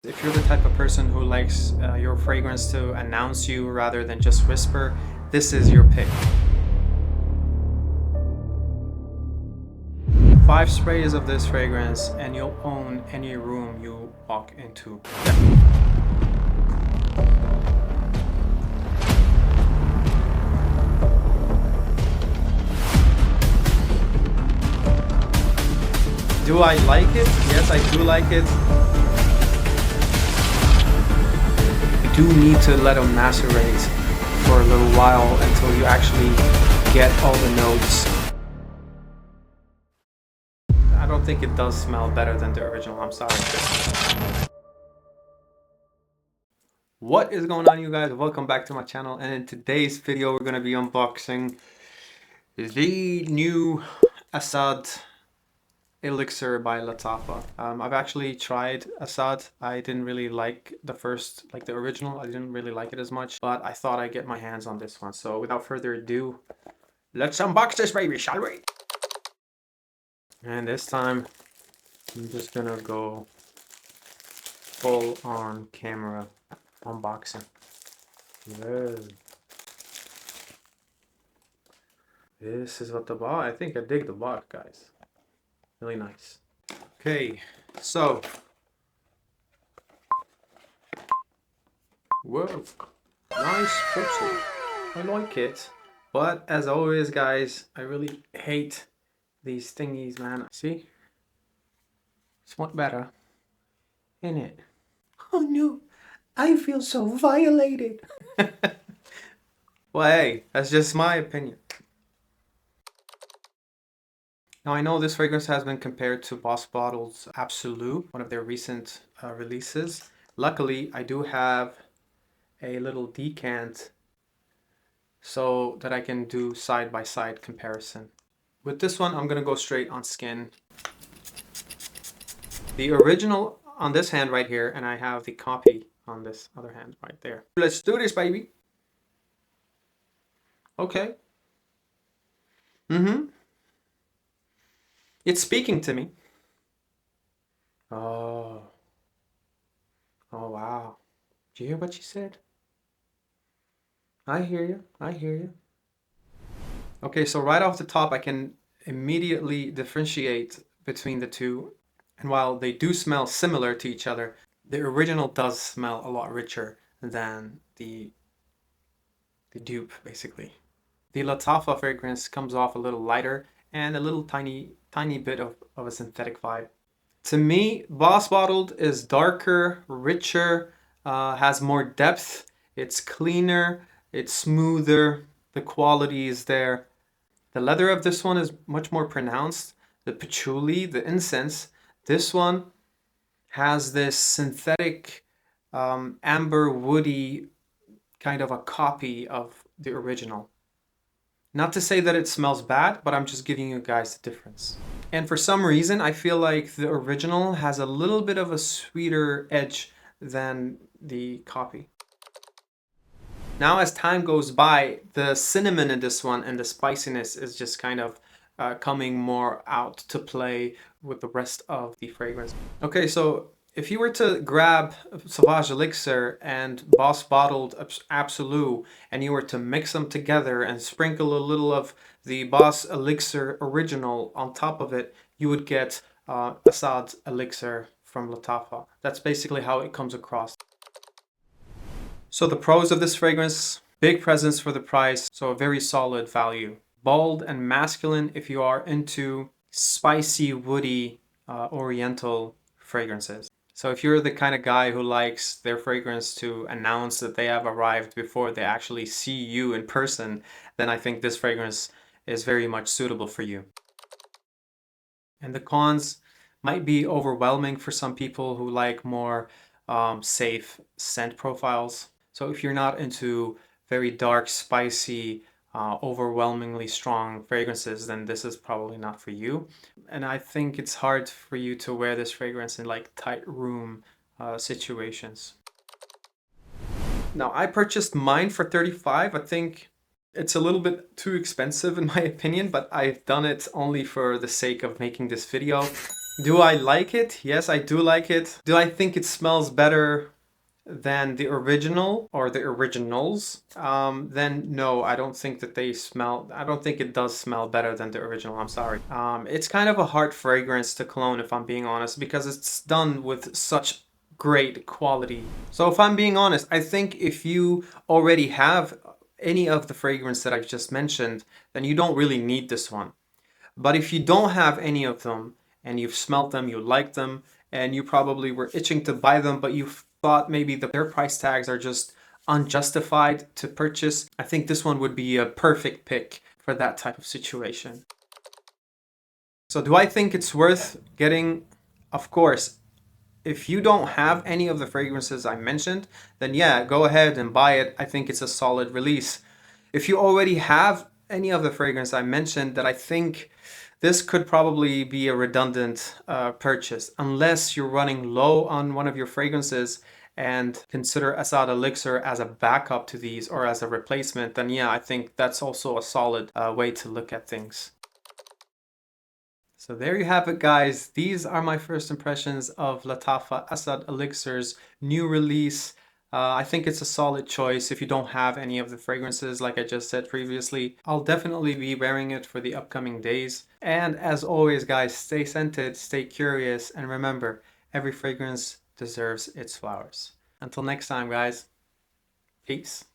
If you're the type of person who likes your fragrance to announce you rather than just whisper, this is your pick. 5 sprays of this fragrance and you'll own any room you walk into. Do I like it? Yes, I do like it. You do need to let them macerate for a little while until you actually get all the notes. I don't think it does smell better than the original, I'm sorry. What is going on, you guys? Welcome back to my channel, and in today's video we're going to be unboxing the new Asad Elixir by Lattafa. I've actually tried Asad. I didn't really like the original. I didn't really like it as much, but I thought I'd get my hands on this one. So without further ado, let's unbox this baby, shall we? And this time, I'm just gonna go full on camera unboxing. Whoa. This is what the box, I think I dig the box, guys. Really nice. Okay, so. Whoa. Nice picture. I like it. But as always, guys, I really hate these thingies, man. See? It's much better. Isn't it? Oh no. I feel so violated. Well, hey, that's just my opinion. Now, I know this fragrance has been compared to Boss Bottle's Absolute, one of their recent releases. Luckily, I do have a little decant so that I can do side-by-side comparison. With this one, I'm going to go straight on skin. The original on this hand right here, and I have the copy on this other hand right there. Let's do this, baby. Okay. It's speaking to me. Oh. Oh, wow. Did you hear what she said? I hear you. I hear you. Okay, so right off the top, I can immediately differentiate between the two. And while they do smell similar to each other, the original does smell a lot richer than the dupe, basically. The Lattafa fragrance comes off a little lighter and a little tiny bit of a synthetic vibe. To me, Boss Bottled is darker, richer, has more depth, it's cleaner, it's smoother, the quality is there. The leather of this one is much more pronounced. The patchouli, the incense, this one has this synthetic amber woody kind of a copy of the original. Not to say that it smells bad, but I'm just giving you guys the difference. And for some reason, I feel like the original has a little bit of a sweeter edge than the copy. Now, as time goes by, the cinnamon in this one and the spiciness is just kind of coming more out to play with the rest of the fragrance. Okay, so if you were to grab Sauvage Elixir and Boss Bottled Absolute and you were to mix them together and sprinkle a little of the Boss Elixir original on top of it, you would get Asad Elixir from Lattafa. That's basically how it comes across. So the pros of this fragrance: big presence for the price, so a very solid value. Bold and masculine if you are into spicy, woody, oriental fragrances. So if you're the kind of guy who likes their fragrance to announce that they have arrived before they actually see you in person, then I think this fragrance is very much suitable for you. And the cons might be overwhelming for some people who like more safe scent profiles. So if you're not into very dark, spicy, overwhelmingly strong fragrances, then this is probably not for you. And I think it's hard for you to wear this fragrance in like tight room situations. Now, I purchased mine for $35. I think it's a little bit too expensive in my opinion, but I've done it only for the sake of making this video. Do I like it? Yes, I do like it. Do I think it smells better than the original or the originals? Then no, I don't think that they smell, I don't think it does smell better than the original. I'm sorry. It's kind of a hard fragrance to clone, if I'm being honest, because it's done with such great quality. So if I'm being honest, I think if you already have any of the fragrance that I've just mentioned, then you don't really need this one. But if you don't have any of them and you've smelt them, you like them, and you probably were itching to buy them, but you thought maybe their price tags are just unjustified to purchase, I think this one would be a perfect pick for that type of situation. So do I think it's worth getting? Of course. If you don't have any of the fragrances I mentioned, then yeah, go ahead and buy it. I think it's a solid release. If you already have any of the fragrance I mentioned, that I think this could probably be a redundant purchase unless you're running low on one of your fragrances and consider Asad Elixir as a backup to these or as a replacement, then yeah, I think that's also a solid way to look at things. So there you have it, guys. These are my first impressions of Lattafa Asad Elixir's new release. I think it's a solid choice if you don't have any of the fragrances like I just said previously. I'll definitely be wearing it for the upcoming days. And as always, guys, stay scented, stay curious, and remember, every fragrance deserves its flowers. Until next time, guys, peace.